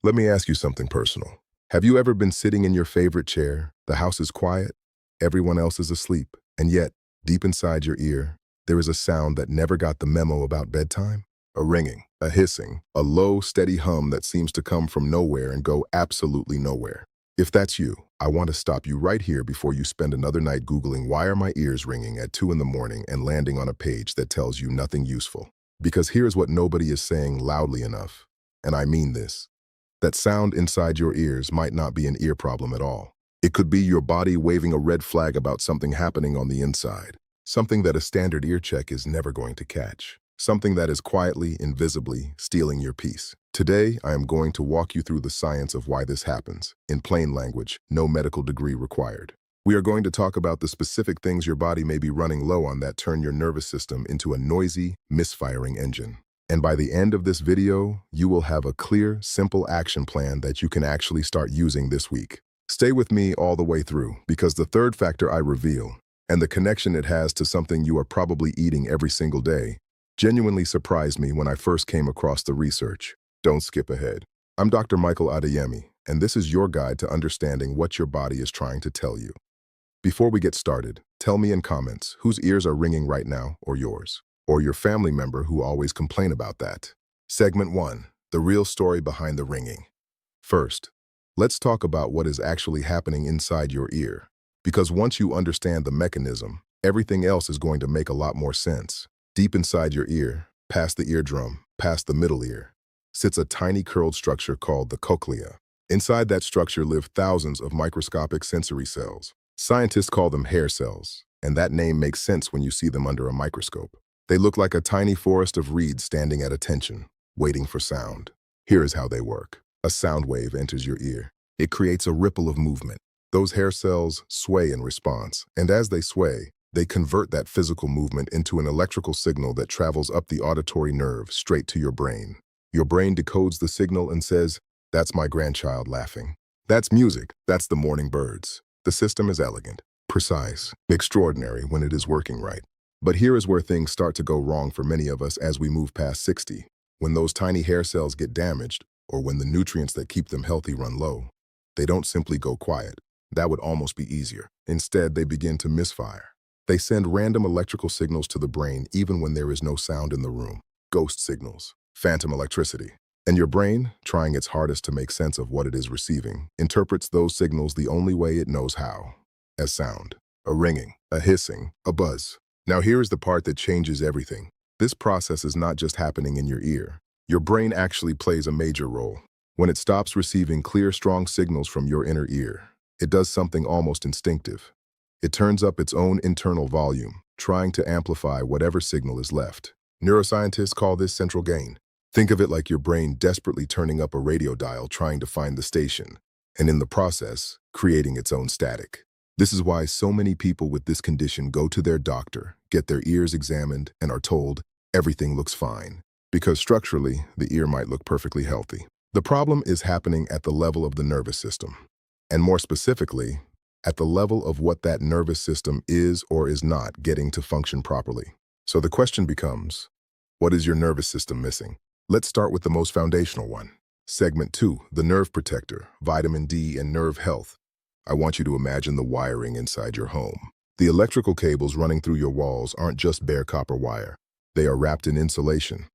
Let me ask you something personal. Have you ever been sitting in your favorite chair, the house is quiet, everyone else is asleep, and yet, deep inside your ear, there is a sound that never got the memo about bedtime? A ringing, a hissing, a low, steady hum that seems to come from nowhere and go absolutely nowhere. If that's you, I want to stop you right here before you spend another night Googling why are my ears ringing at 2 in the morning and landing on a page that tells you nothing useful. Because here's what nobody is saying loudly enough, and I mean this. That sound inside your ears might not be an ear problem at all. It could be your body waving a red flag about something happening on the inside, something that a standard ear check is never going to catch, something that is quietly, invisibly stealing your peace. Today, I am going to walk you through the science of why this happens, in plain language, no medical degree required. We are going to talk about the specific things your body may be running low on that turn your nervous system into a noisy, misfiring engine. And by the end of this video, you will have a clear, simple action plan that you can actually start using this week. Stay with me all the way through, because the third factor I reveal, and the connection it has to something you are probably eating every single day, genuinely surprised me when I first came across the research. Don't skip ahead. I'm Dr. Michael Adeyemi, and this is your guide to understanding what your body is trying to tell you. Before we get started, tell me in comments whose ears are ringing right now, or yours, or your family member who always complain about that. Segment 1, the real story behind the ringing. First, let's talk about what is actually happening inside your ear, because once you understand the mechanism, everything else is going to make a lot more sense. Deep inside your ear, past the eardrum, past the middle ear, sits a tiny curled structure called the cochlea. Inside that structure live thousands of microscopic sensory cells. Scientists call them hair cells, and that name makes sense when you see them under a microscope. They look like a tiny forest of reeds standing at attention, waiting for sound. Here is how they work. A sound wave enters your ear. It creates a ripple of movement. Those hair cells sway in response, and as they sway, they convert that physical movement into an electrical signal that travels up the auditory nerve straight to your brain. Your brain decodes the signal and says, "That's my grandchild laughing. That's music. That's the morning birds." The system is elegant, precise, extraordinary when it is working right. But here is where things start to go wrong for many of us as we move past 60. When those tiny hair cells get damaged, or when the nutrients that keep them healthy run low, they don't simply go quiet. That would almost be easier. Instead, they begin to misfire. They send random electrical signals to the brain even when there is no sound in the room. Ghost signals, phantom electricity. And your brain, trying its hardest to make sense of what it is receiving, interprets those signals the only way it knows how, as sound. A ringing, a hissing, a buzz. Now here is the part that changes everything. This process is not just happening in your ear. Your brain actually plays a major role. When it stops receiving clear, strong signals from your inner ear, it does something almost instinctive. It turns up its own internal volume, trying to amplify whatever signal is left. Neuroscientists call this central gain. Think of it like your brain desperately turning up a radio dial trying to find the station, and in the process, creating its own static. This is why so many people with this condition go to their doctor, get their ears examined, and are told everything looks fine, because structurally, the ear might look perfectly healthy. The problem is happening at the level of the nervous system, and more specifically, at the level of what that nervous system is or is not getting to function properly. So the question becomes, what is your nervous system missing? Let's start with the most foundational one. Segment 2, the nerve protector, vitamin D and nerve health. I want you to imagine the wiring inside your home. The electrical cables running through your walls aren't just bare copper wire. They are wrapped in insulation,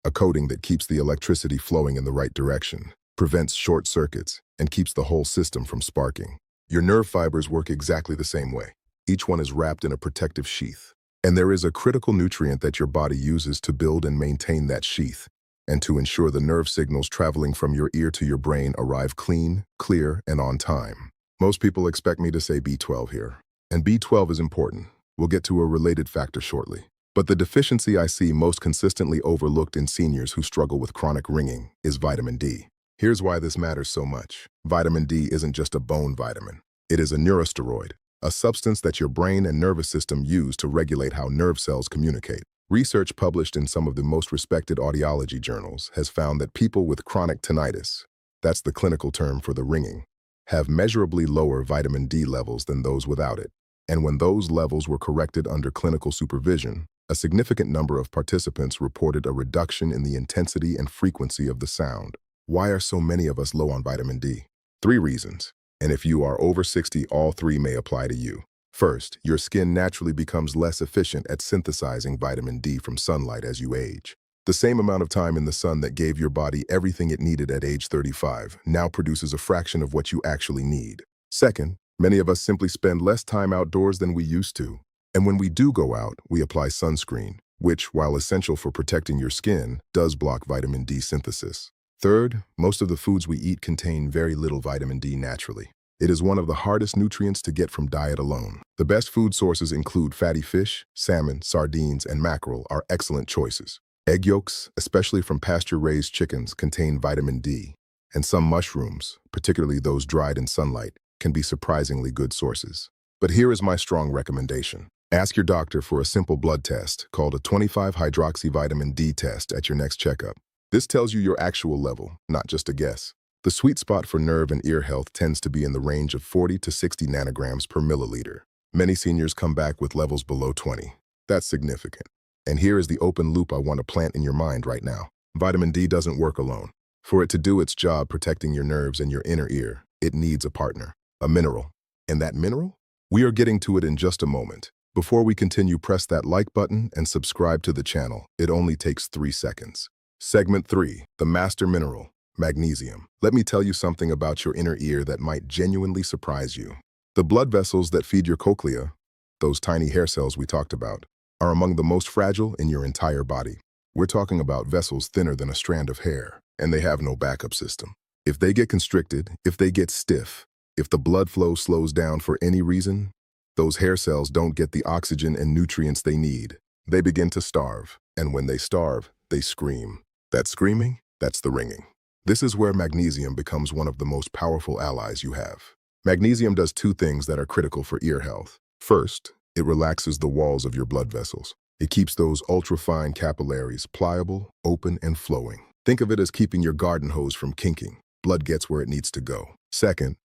a coating that keeps the electricity flowing in the right direction, prevents short circuits, and keeps the whole system from sparking. Your nerve fibers work exactly the same way. Each one is wrapped in a protective sheath. And there is a critical nutrient that your body uses to build and maintain that sheath, and to ensure the nerve signals traveling from your ear to your brain arrive clean, clear, and on time. Most people expect me to say B12 here, and B12 is important. We'll get to a related factor shortly. But the deficiency I see most consistently overlooked in seniors who struggle with chronic ringing is vitamin D. Here's why this matters so much. Vitamin D isn't just a bone vitamin. It is a neurosteroid, a substance that your brain and nervous system use to regulate how nerve cells communicate. Research published in some of the most respected audiology journals has found that people with chronic tinnitus, that's the clinical term for the ringing, have measurably lower vitamin D levels than those without it. And when those levels were corrected under clinical supervision, a significant number of participants reported a reduction in the intensity and frequency of the sound. Why are so many of us low on vitamin D? Three reasons. And if you are over 60, all three may apply to you. First, your skin naturally becomes less efficient at synthesizing vitamin D from sunlight as you age. The same amount of time in the sun that gave your body everything it needed at age 35 now produces a fraction of what you actually need. Second, many of us simply spend less time outdoors than we used to. And when we do go out, we apply sunscreen, which, while essential for protecting your skin, does block vitamin D synthesis. Third, most of the foods we eat contain very little vitamin D naturally. It is one of the hardest nutrients to get from diet alone. The best food sources include fatty fish, salmon, sardines, and mackerel are excellent choices. Egg yolks, especially from pasture-raised chickens, contain vitamin D, and some mushrooms, particularly those dried in sunlight, can be surprisingly good sources. But here is my strong recommendation. Ask your doctor for a simple blood test called a 25-hydroxyvitamin D test at your next checkup. This tells you your actual level, not just a guess. The sweet spot for nerve and ear health tends to be in the range of 40 to 60 nanograms per milliliter. Many seniors come back with levels below 20. That's significant. And here is the open loop I want to plant in your mind right now. Vitamin D doesn't work alone. For it to do its job protecting your nerves and your inner ear, it needs a partner, a mineral. And that mineral? We are getting to it in just a moment. Before we continue, press that like button and subscribe to the channel. It only takes 3 seconds. Segment 3, the master mineral, magnesium. Let me tell you something about your inner ear that might genuinely surprise you. The blood vessels that feed your cochlea, those tiny hair cells we talked about, are among the most fragile in your entire body. We're talking about vessels thinner than a strand of hair, and they have no backup system. If they get constricted, if they get stiff, if the blood flow slows down for any reason, those hair cells don't get the oxygen and nutrients they need. They begin to starve, and when they starve, they scream. That screaming, that's the ringing. This is where magnesium becomes one of the most powerful allies you have. Magnesium does two things that are critical for ear health. First, it relaxes the walls of your blood vessels. It keeps those ultrafine capillaries pliable, open, and flowing. Think of it as keeping your garden hose from kinking. Blood gets where it needs to go. Second,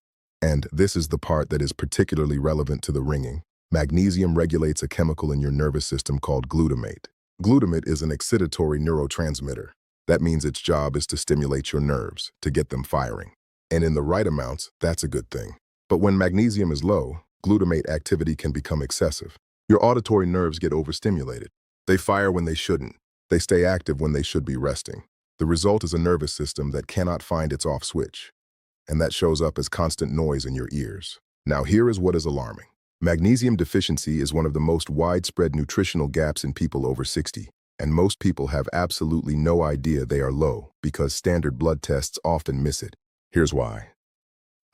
and this is the part that is particularly relevant to the ringing, magnesium regulates a chemical in your nervous system called glutamate. Glutamate is an excitatory neurotransmitter. That means its job is to stimulate your nerves, to get them firing. And in the right amounts, that's a good thing. But when magnesium is low, glutamate activity can become excessive. Your auditory nerves get overstimulated. They fire when they shouldn't. They stay active when they should be resting. The result is a nervous system that cannot find its off switch. And that shows up as constant noise in your ears. Now here is what is alarming. Magnesium deficiency is one of the most widespread nutritional gaps in people over 60. And most people have absolutely no idea they are low because standard blood tests often miss it. Here's why.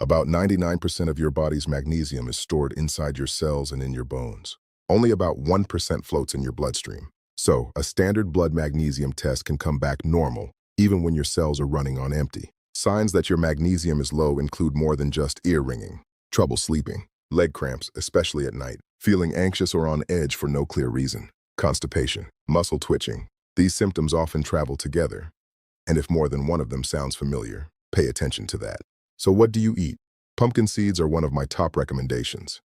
About 99% of your body's magnesium is stored inside your cells and in your bones. Only about 1% floats in your bloodstream. So, a standard blood magnesium test can come back normal, even when your cells are running on empty. Signs that your magnesium is low include more than just ear ringing, trouble sleeping, leg cramps, especially at night, feeling anxious or on edge for no clear reason, constipation, muscle twitching. These symptoms often travel together. And if more than one of them sounds familiar, pay attention to that. So what do you eat? Pumpkin seeds are one of my top recommendations.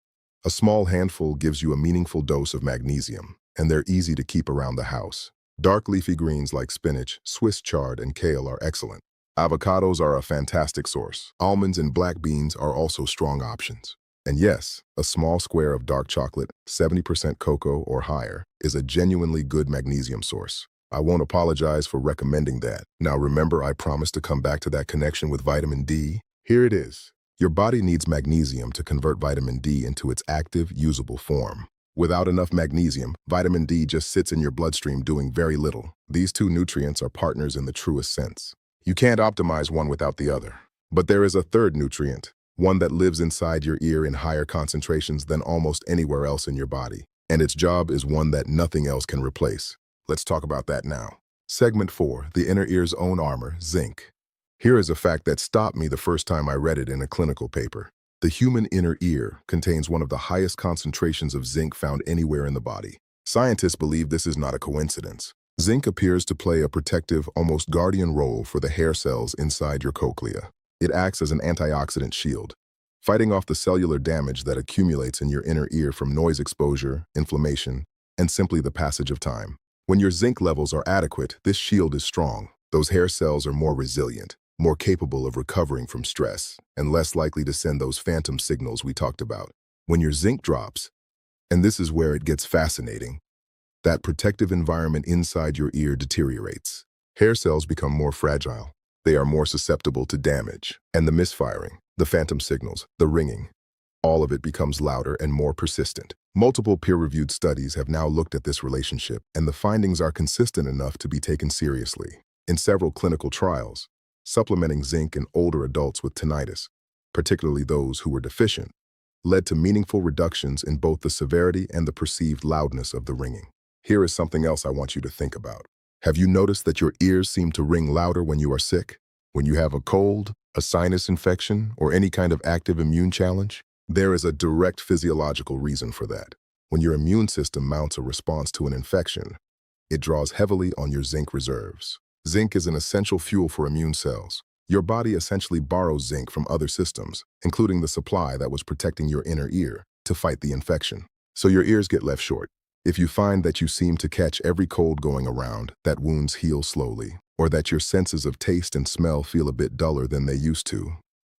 A small handful gives you a meaningful dose of magnesium, and they're easy to keep around the house. Dark leafy greens like spinach, Swiss chard, and kale are excellent. Avocados are a fantastic source. Almonds and black beans are also strong options. And yes, a small square of dark chocolate, 70% cocoa or higher, is a genuinely good magnesium source. I won't apologize for recommending that. Now remember, I promised to come back to that connection with vitamin D. Here it is. Your body needs magnesium to convert vitamin D into its active, usable form. Without enough magnesium, vitamin D just sits in your bloodstream doing very little. These two nutrients are partners in the truest sense. You can't optimize one without the other. But there is a third nutrient, one that lives inside your ear in higher concentrations than almost anywhere else in your body. And its job is one that nothing else can replace. Let's talk about that now. Segment 4, the inner ear's own armor, zinc. Here is a fact that stopped me the first time I read it in a clinical paper. The human inner ear contains one of the highest concentrations of zinc found anywhere in the body. Scientists believe this is not a coincidence. Zinc appears to play a protective, almost guardian role for the hair cells inside your cochlea. It acts as an antioxidant shield, fighting off the cellular damage that accumulates in your inner ear from noise exposure, inflammation, and simply the passage of time. When your zinc levels are adequate, this shield is strong. Those hair cells are more resilient. more capable of recovering from stress, and less likely to send those phantom signals we talked about. When your zinc drops, and this is where it gets fascinating, that protective environment inside your ear deteriorates. Hair cells become more fragile. They are more susceptible to damage, and the misfiring, the phantom signals, the ringing, all of it becomes louder and more persistent. Multiple peer-reviewed studies have now looked at this relationship, and the findings are consistent enough to be taken seriously. In several clinical trials, supplementing zinc in older adults with tinnitus, particularly those who were deficient, led to meaningful reductions in both the severity and the perceived loudness of the ringing. Here is something else I want you to think about. Have you noticed that your ears seem to ring louder when you are sick? When you have a cold, a sinus infection, or any kind of active immune challenge? There is a direct physiological reason for that. When your immune system mounts a response to an infection, it draws heavily on your zinc reserves. Zinc is an essential fuel for immune cells. Your body essentially borrows zinc from other systems, including the supply that was protecting your inner ear, to fight the infection. So your ears get left short. If you find that you seem to catch every cold going around, that wounds heal slowly, or that your senses of taste and smell feel a bit duller than they used to,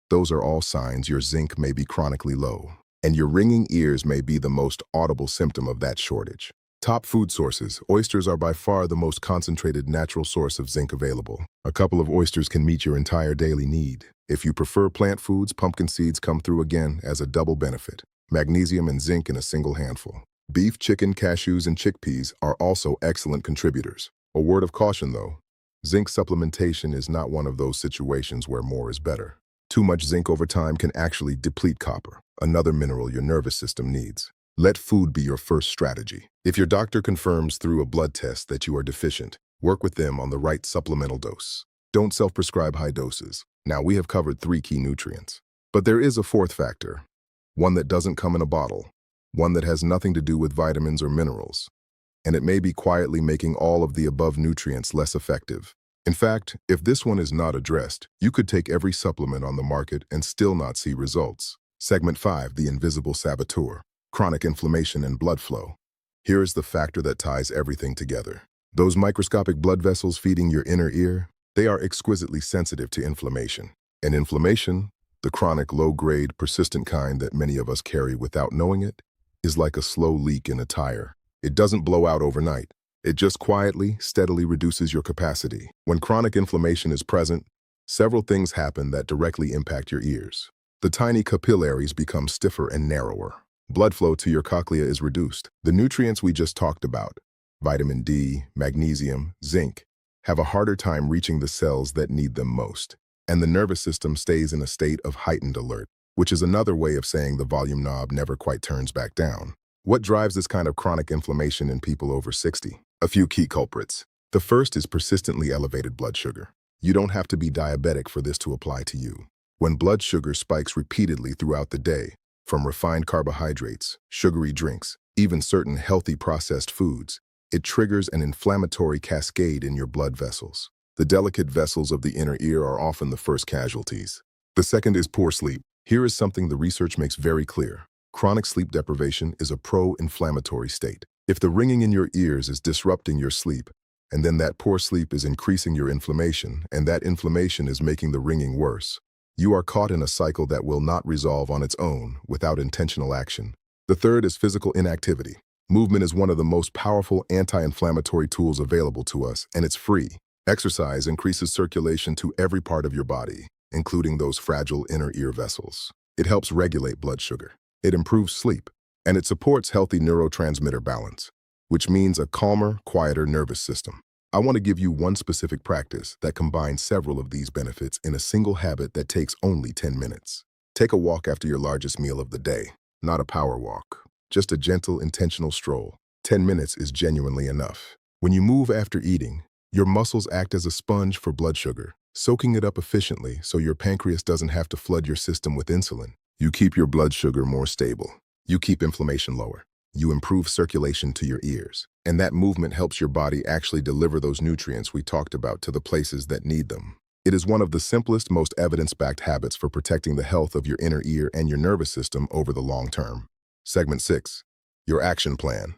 those are all signs your zinc may be chronically low, and your ringing ears may be the most audible symptom of that shortage. Top food sources. Oysters are by far the most concentrated natural source of zinc available. A couple of oysters can meet your entire daily need. If you prefer plant foods, pumpkin seeds come through again as a double benefit. Magnesium and zinc in a single handful. Beef, chicken, cashews, and chickpeas are also excellent contributors. A word of caution though, zinc supplementation is not one of those situations where more is better. Too much zinc over time can actually deplete copper, another mineral your nervous system needs. Let food be your first strategy. If your doctor confirms through a blood test that you are deficient, work with them on the right supplemental dose. Don't self-prescribe high doses. Now we have covered 3 key nutrients. But there is a fourth factor, one that doesn't come in a bottle, one that has nothing to do with vitamins or minerals, and it may be quietly making all of the above nutrients less effective. In fact, if this one is not addressed, you could take every supplement on the market and still not see results. Segment 5, the invisible saboteur, chronic inflammation and blood flow. Here is the factor that ties everything together. Those microscopic blood vessels feeding your inner ear, they are exquisitely sensitive to inflammation. And inflammation, the chronic, low-grade, persistent kind that many of us carry without knowing it, is like a slow leak in a tire. It doesn't blow out overnight. It just quietly, steadily reduces your capacity. When chronic inflammation is present, several things happen that directly impact your ears. The tiny capillaries become stiffer and narrower. Blood flow to your cochlea is reduced. The nutrients we just talked about, vitamin D, magnesium, zinc, have a harder time reaching the cells that need them most. And the nervous system stays in a state of heightened alert, which is another way of saying the volume knob never quite turns back down. What drives this kind of chronic inflammation in people over 60? A few key culprits. The first is persistently elevated blood sugar. You don't have to be diabetic for this to apply to you. When blood sugar spikes repeatedly throughout the day, from refined carbohydrates, sugary drinks, even certain healthy processed foods, it triggers an inflammatory cascade in your blood vessels. The delicate vessels of the inner ear are often the first casualties. The second is poor sleep. Here is something the research makes very clear. Chronic sleep deprivation is a pro-inflammatory state. If the ringing in your ears is disrupting your sleep, and then that poor sleep is increasing your inflammation, and that inflammation is making the ringing worse, you are caught in a cycle that will not resolve on its own without intentional action. The third is physical inactivity. Movement is one of the most powerful anti-inflammatory tools available to us, and it's free. Exercise increases circulation to every part of your body, including those fragile inner ear vessels. It helps regulate blood sugar. It improves sleep, and it supports healthy neurotransmitter balance, which means a calmer, quieter nervous system. I want to give you one specific practice that combines several of these benefits in a single habit that takes only 10 minutes. Take a walk after your largest meal of the day, not a power walk, just a gentle, intentional stroll. 10 minutes is genuinely enough. When you move after eating, your muscles act as a sponge for blood sugar, soaking it up efficiently so your pancreas doesn't have to flood your system with insulin. You keep your blood sugar more stable. You keep inflammation lower. You improve circulation to your ears. And that movement helps your body actually deliver those nutrients we talked about to the places that need them. It is one of the simplest, most evidence-backed habits for protecting the health of your inner ear and your nervous system over the long term. Segment 6. Your action plan.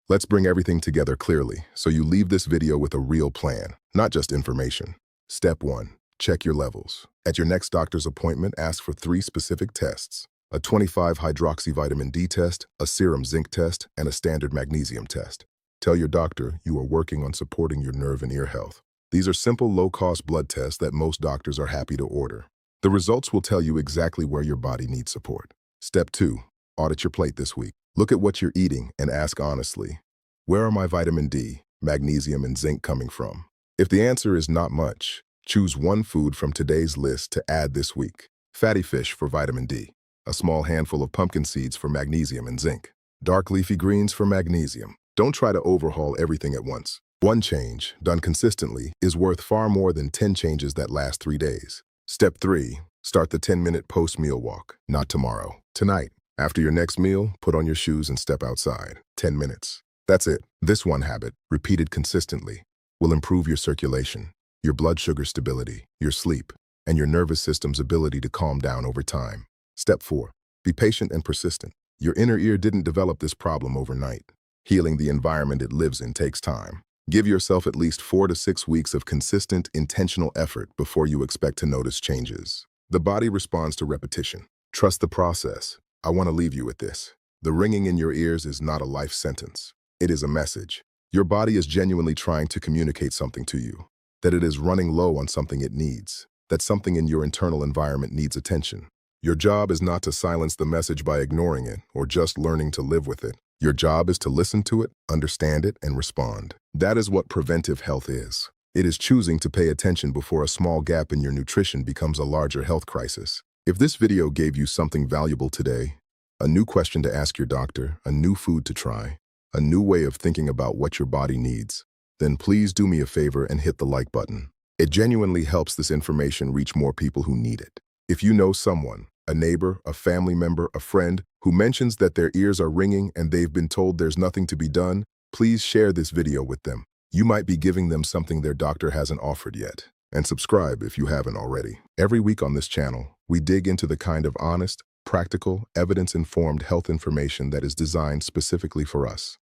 Let's bring everything together clearly so you leave this video with a real plan, not just information. Step 1. check your levels. At your next doctor's appointment, ask for 3 specific tests: a 25-hydroxyvitamin D test, a serum zinc test, and a standard magnesium test. Tell your doctor you are working on supporting your nerve and ear health. These are simple, low-cost blood tests that most doctors are happy to order. The results will tell you exactly where your body needs support. Step 2. Audit your plate this week. Look at what you're eating and ask honestly, where are my vitamin D, magnesium, and zinc coming from? If the answer is not much, choose one food from today's list to add this week. Fatty fish for vitamin D, a small handful of pumpkin seeds for magnesium and zinc, dark leafy greens for magnesium. Don't try to overhaul everything at once. One change, done consistently, is worth far more than 10 changes that last 3 days. Step 3. Start the 10-minute post-meal walk. Not tomorrow, tonight. After your next meal, put on your shoes and step outside. 10 minutes. That's it. This one habit, repeated consistently, will improve your circulation, your blood sugar stability, your sleep, and your nervous system's ability to calm down over time. Step 4. Be patient and persistent. Your inner ear didn't develop this problem overnight. Healing the environment it lives in takes time. Give yourself at least 4 to 6 weeks of consistent, intentional effort before you expect to notice changes. The body responds to repetition. Trust the process. I want to leave you with this. The ringing in your ears is not a life sentence. It is a message. Your body is genuinely trying to communicate something to you, that it is running low on something it needs, that something in your internal environment needs attention. Your job is not to silence the message by ignoring it or just learning to live with it. Your job is to listen to it, understand it, and respond. That is what preventive health is. It is choosing to pay attention before a small gap in your nutrition becomes a larger health crisis. If this video gave you something valuable today, a new question to ask your doctor, a new food to try, a new way of thinking about what your body needs, then please do me a favor and hit the like button. It genuinely helps this information reach more people who need it. If you know someone, a neighbor, a family member, a friend, who mentions that their ears are ringing and they've been told there's nothing to be done, please share this video with them. You might be giving them something their doctor hasn't offered yet. And subscribe if you haven't already. Every week on this channel, we dig into the kind of honest, practical, evidence-informed health information that is designed specifically for us,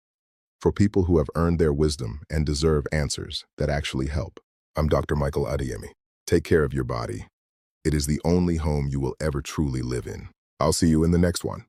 for people who have earned their wisdom and deserve answers that actually help. I'm Dr. Michael Adeyemi. Take care of your body. It is the only home you will ever truly live in. I'll see you in the next one.